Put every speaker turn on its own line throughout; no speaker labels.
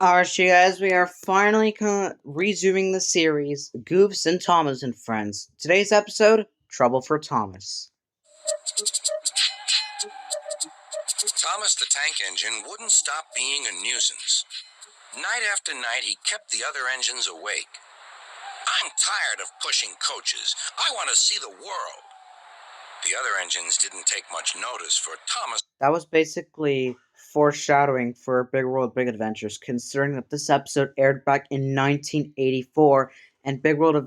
Alright, you guys, we are finally resuming the series Goofs and Thomas and Friends. Today's episode, Trouble for Thomas.
Thomas the Tank Engine wouldn't stop being a nuisance. Night after night, he kept the other engines awake. I'm tired of pushing coaches. I want to see the world. The other engines didn't take much notice, for Thomas...
That was basically foreshadowing for Big World Big Adventures, considering that this episode aired back in 1984 and Big World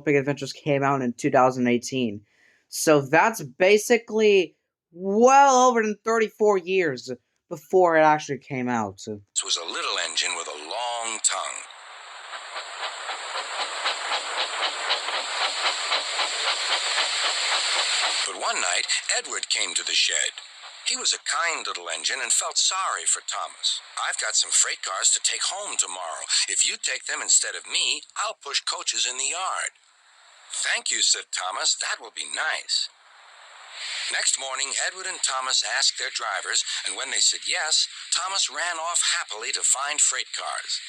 Big Adventures came out in 2018. So that's basically well over than 34 years before it actually came out.
This was a little engine with a long tongue. But one night, Edward came to the shed. He was a kind little engine and felt sorry for Thomas. I've got some freight cars to take home tomorrow. If you take them instead of me, I'll push coaches in the yard. Thank you, said Thomas. That will be nice. Next morning, Edward and Thomas asked their drivers, and when they said yes, Thomas ran off happily to find freight cars.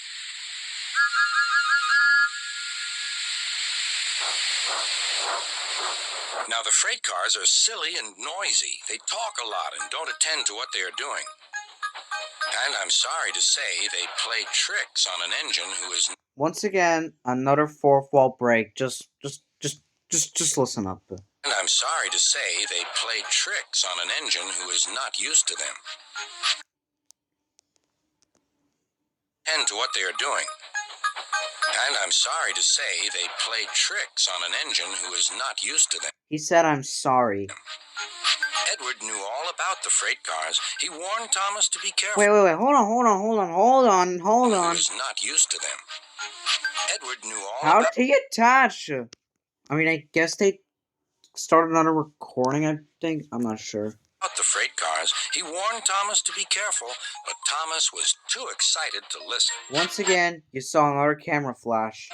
Now, the freight cars are silly and noisy. They talk a lot and don't attend to what they are doing. And I'm sorry to say they play tricks on an engine who is...
Once again, another fourth wall break. Just listen up.
And I'm sorry to say they play tricks on an engine who is not used to them. And to what they are doing. And I'm sorry to say they play tricks on an engine who is not used to them.
He said, I'm sorry.
Edward knew all about the freight cars. He warned Thomas to be careful.
Wait, hold on.
He was not used to them. Edward knew all
How
about...
did he attach? I mean, I guess they started another recording, I think. I'm not sure.
About the freight cars, he warned Thomas to be careful, but Thomas was too excited to listen.
Once again, you saw another camera flash.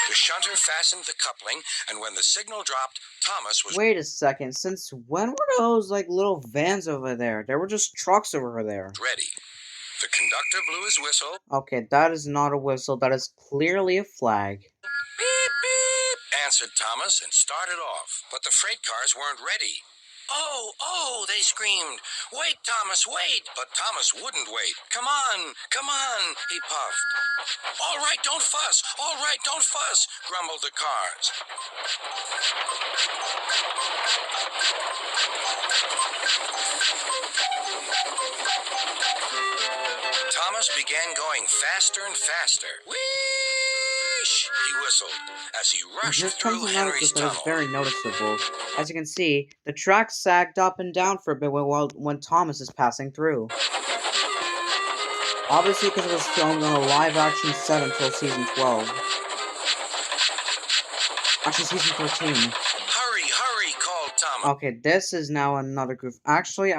The shunter fastened the coupling, and when the signal dropped, Thomas was...
Wait a second, since when were those, little vans over there? They were just trucks over there.
Ready. The conductor blew his whistle.
Okay, that is not a whistle, that is clearly a flag.
Beep, beep, answered Thomas and started off. But the freight cars weren't ready. Oh, they screamed. Wait, Thomas, wait. But Thomas wouldn't wait. Come on, he puffed. All right, don't fuss, grumbled the cars. Thomas began going faster and faster. Whoosh! He whistled as he rushed through Henry's tunnel.
That is very noticeable. As you can see, the track sagged up and down for a bit when Thomas is passing through. Obviously because it was filmed on a live-action set until season 12. Actually, season 13.
Hurry, called Thomas.
Okay, this is now another goof. Actually,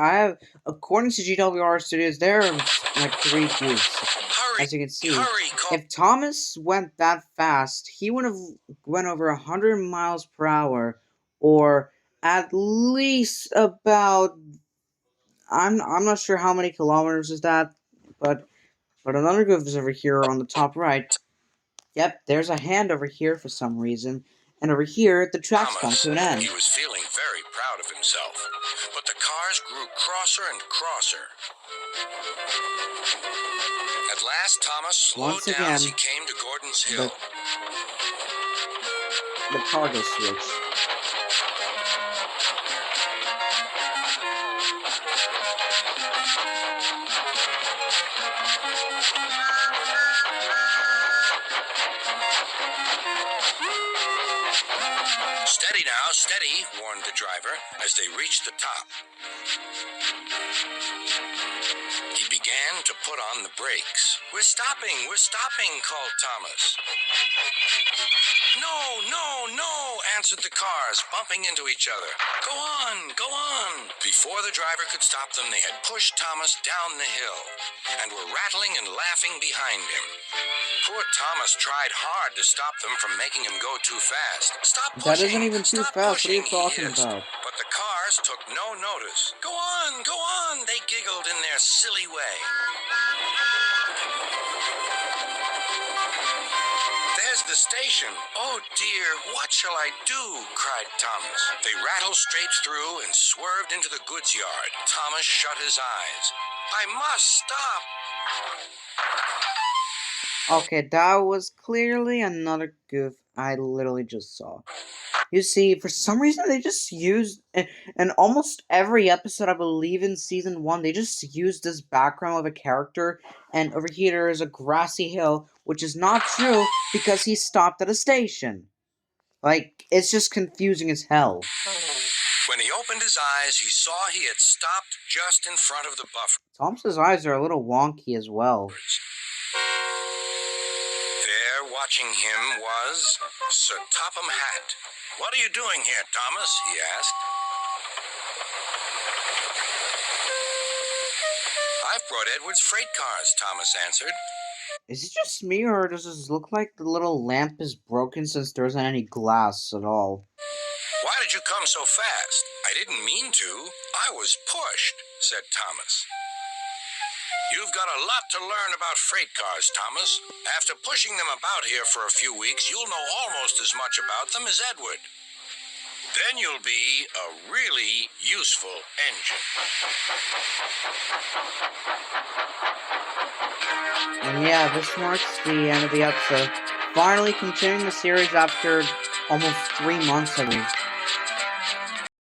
according to GWR Studios, there are 3 goofs. As you can see, if Thomas went that fast, he would have went over 100 miles per hour, or at least about, I'm not sure how many kilometers is that, but another goof is over here on the top right. Yep, there's a hand over here for some reason. And over here, the track's come to an end.
He was feeling very proud of himself, but the cars grew crosser and crosser. At last, Thomas slowed down as he came to Gordon's Hill.
The cargo switch.
Steady now, steady, warned the driver as they reached the top. He began to put on the brakes. We're stopping, called Thomas. No, answered the cars, bumping into each other. Go on. Before the driver could stop them, they had pushed Thomas down the hill and were rattling and laughing behind him. Poor Thomas tried hard to stop them from making him go too fast. Stop pushing!
That isn't even too fast, what are you talking about?
But the cars Thomas took no notice. Go on, they giggled in their silly way. There's the station. Oh dear, what shall I do? Cried Thomas. They rattled straight through and swerved into the goods yard. Thomas shut his eyes. I must stop.
Okay, that was clearly another goof I literally just saw. You see, for some reason, they just used, in almost every episode, I believe in Season 1, they just used this background of a character, and over here there is a grassy hill, which is not true, because he stopped at a station. Like, it's just confusing as hell.
When he opened his eyes, he saw he had stopped just in front of the buffer.
Thomas's eyes are a little wonky as well.
There, watching him, was Sir Topham Hatt. What are you doing here, Thomas? He asked. I've brought Edward's freight cars, Thomas answered.
Is it just me, or does this look like the little lamp is broken since there isn't any glass at all?
Why did you come so fast? I didn't mean to. I was pushed, said Thomas. You've got a lot to learn about freight cars, Thomas. After pushing them about here for a few weeks, you'll know almost as much about them as Edward. Then you'll be a really useful engine.
And yeah, this marks the end of the episode. Finally continuing the series after almost 3 months, I believe.